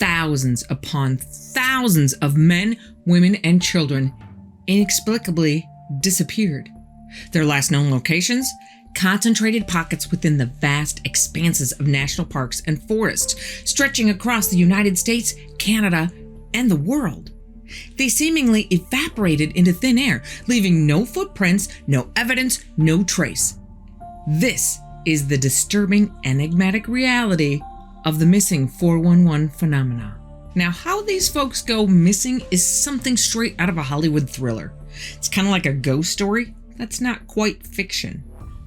thousands upon thousands of men, women, and children inexplicably disappeared. Their last known locations? Concentrated pockets within the vast expanses of national parks and forests, stretching across the United States, Canada, and the world. They seemingly evaporated into thin air, leaving no footprints, no evidence, no trace. This is the disturbing, enigmatic reality of the missing 411 phenomena. Now, how these folks go missing is something straight out of a Hollywood thriller. It's kind of like a ghost story that's not quite fiction.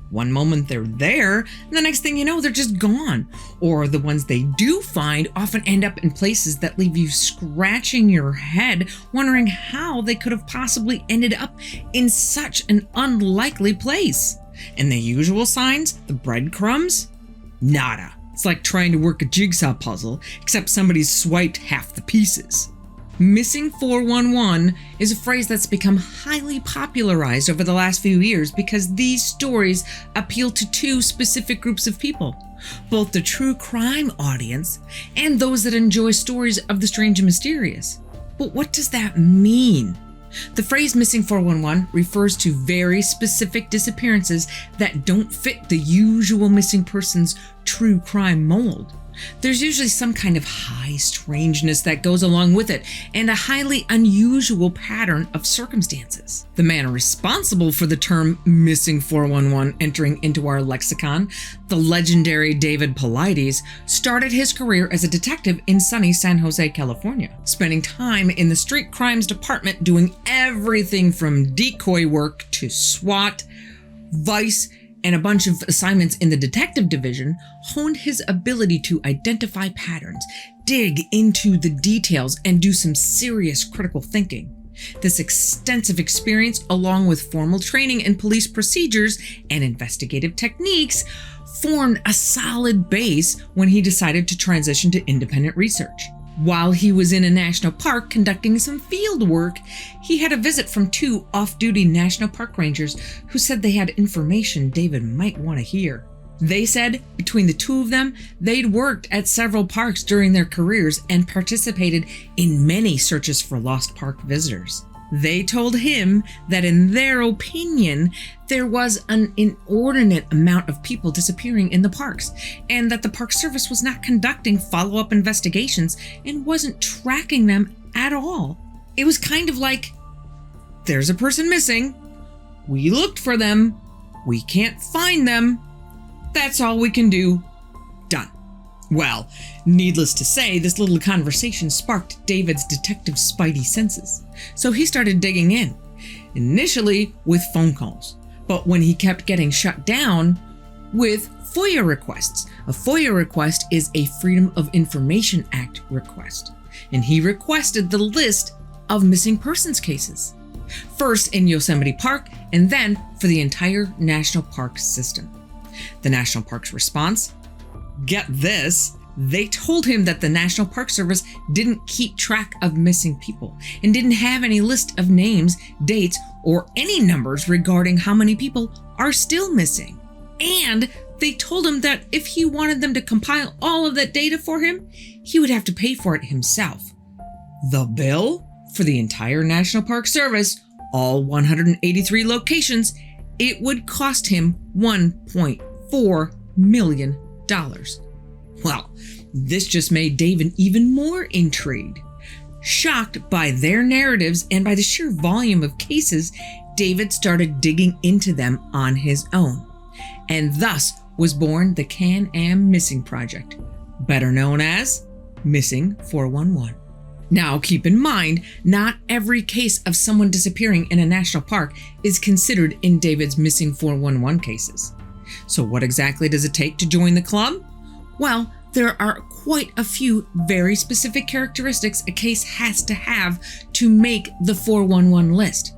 One moment they're there, and the next thing you know, they're just gone. Or the ones they do find often end up in places that leave you scratching your head, wondering how they could have possibly ended up in such an unlikely place. And the usual signs, the breadcrumbs? Nada. It's like trying to work a jigsaw puzzle, except somebody's swiped half the pieces. Missing 411 is a phrase that's become highly popularized over the last few years because these stories appeal to two specific groups of people, both the true crime audience and those that enjoy stories of the strange and mysterious. But what does that mean? The phrase missing 411 refers to very specific disappearances that don't fit the usual missing person's true crime mold. There's usually some kind of high strangeness that goes along with it, and a highly unusual pattern of circumstances. The man responsible for the term missing 411 entering into our lexicon, the legendary David Paulides, started his career as a detective in sunny San Jose, California, spending time in the street crimes department doing everything from decoy work to SWAT, vice, and a bunch of assignments in the detective division. Honed his ability to identify patterns, dig into the details, and do some serious critical thinking. This extensive experience, along with formal training in police procedures and investigative techniques, formed a solid base when he decided to transition to independent research. While he was in a national park conducting some field work, he had a visit from two off-duty national park rangers who said they had information David might want to hear. They said between the two of them, they'd worked at several parks during their careers and participated in many searches for lost park visitors. They told him that in their opinion, there was an inordinate amount of people disappearing in the parks, and that the Park Service was not conducting follow-up investigations and wasn't tracking them at all. It was kind of like, there's a person missing, we looked for them, we can't find them, that's all we can do, done. Well, needless to say, this little conversation sparked David's detective spidey senses, so he started digging in, initially with phone calls, but when he kept getting shut down, with FOIA requests. A FOIA request is a Freedom of Information Act request, and he requested the list of missing persons cases, first in Yosemite Park and then for the entire national park system. The National Park's response? Get this, they told him that the National Park Service didn't keep track of missing people and didn't have any list of names, dates, or any numbers regarding how many people are still missing. And they told him that if he wanted them to compile all of that data for him, he would have to pay for it himself. The bill for the entire National Park Service, all 183 locations, it would cost him $1.4 million. Well, this just made David even more intrigued. Shocked by their narratives and by the sheer volume of cases, David started digging into them on his own. And thus was born the Can-Am Missing Project, better known as Missing 411. Now, keep in mind, not every case of someone disappearing in a national park is considered in David's Missing 411 cases. So what exactly does it take to join the club? Well, there are quite a few very specific characteristics a case has to have to make the 411 list.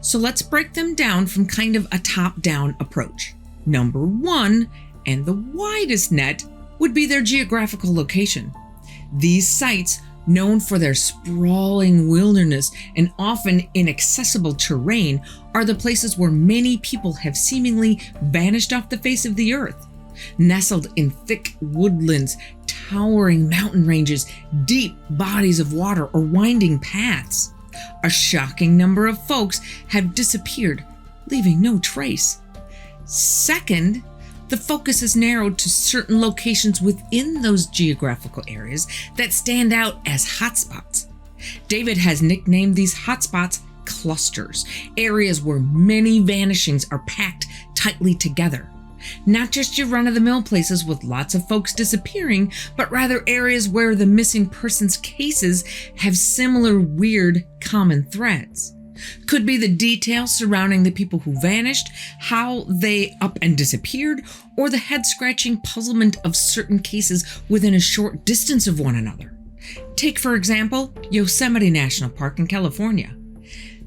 So let's break them down from kind of a top-down approach. Number one, and the widest net, would be their geographical location. These sites, known for their sprawling wilderness and often inaccessible terrain, are the places where many people have seemingly vanished off the face of the earth. Nestled in thick woodlands, towering mountain ranges, deep bodies of water, or winding paths. A shocking number of folks have disappeared, leaving no trace. Second, the focus is narrowed to certain locations within those geographical areas that stand out as hotspots. David has nicknamed these hotspots clusters, areas where many vanishings are packed tightly together. Not just your run-of-the-mill places with lots of folks disappearing, but rather areas where the missing persons cases have similar weird common threads. Could be the details surrounding the people who vanished, how they up and disappeared, or the head-scratching puzzlement of certain cases within a short distance of one another. Take, for example, Yosemite National Park in California.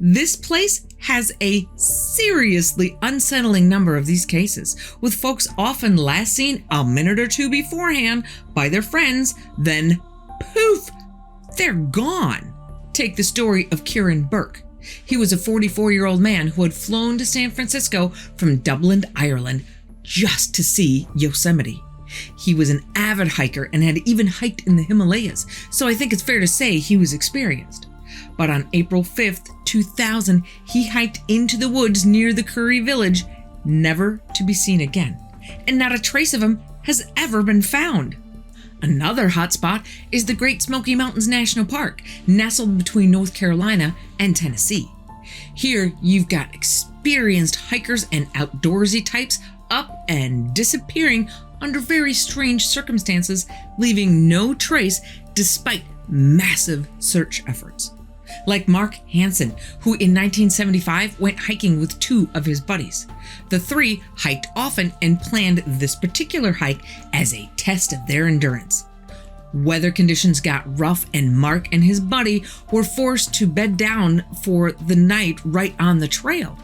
This place has a seriously unsettling number of these cases, with folks often last seen a minute or two beforehand by their friends, then poof, they're gone. Take the story of Kieran Burke. He was a 44-year-old man who had flown to San Francisco from Dublin, Ireland, just to see Yosemite. He was an avid hiker and had even hiked in the Himalayas, so I think it's fair to say he was experienced. But on April 5th, 2000, he hiked into the woods near the Curry village, never to be seen again, and not a trace of him has ever been found. Another hotspot is the Great Smoky Mountains National Park, nestled between North Carolina and Tennessee. Here, you've got experienced hikers and outdoorsy types up and disappearing under very strange circumstances, leaving no trace despite massive search efforts. Like Mark Hansen, who in 1975 went hiking with two of his buddies. The three hiked often and planned this particular hike as a test of their endurance. Weather conditions got rough and Mark and his buddy were forced to bed down for the night right on the trail.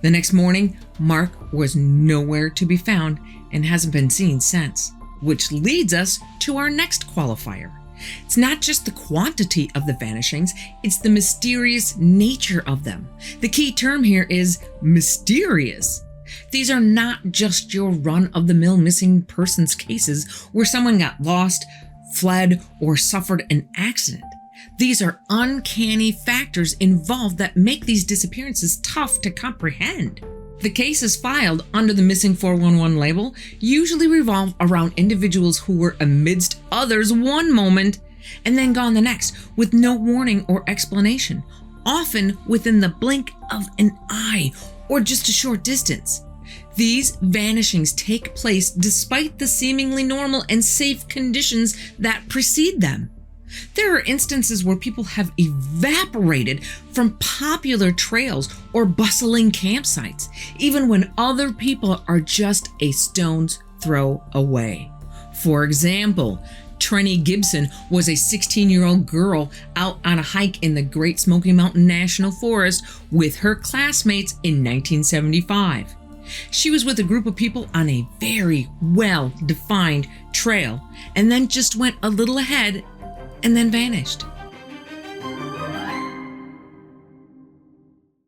The next morning, Mark was nowhere to be found and hasn't been seen since, which leads us to our next qualifier. It's not just the quantity of the vanishings, it's the mysterious nature of them. The key term here is mysterious. These are not just your run-of-the-mill missing persons cases where someone got lost, fled, or suffered an accident. These are uncanny factors involved that make these disappearances tough to comprehend. The cases filed under the Missing 411 label usually revolve around individuals who were amidst others one moment and then gone the next with no warning or explanation, often within the blink of an eye or just a short distance. These vanishings take place despite the seemingly normal and safe conditions that precede them. There are instances where people have evaporated from popular trails or bustling campsites, even when other people are just a stone's throw away. For example, Trenny Gibson was a 16-year-old girl out on a hike in the Great Smoky Mountain National Forest with her classmates in 1975. She was with a group of people on a very well-defined trail and then just went a little ahead and then vanished.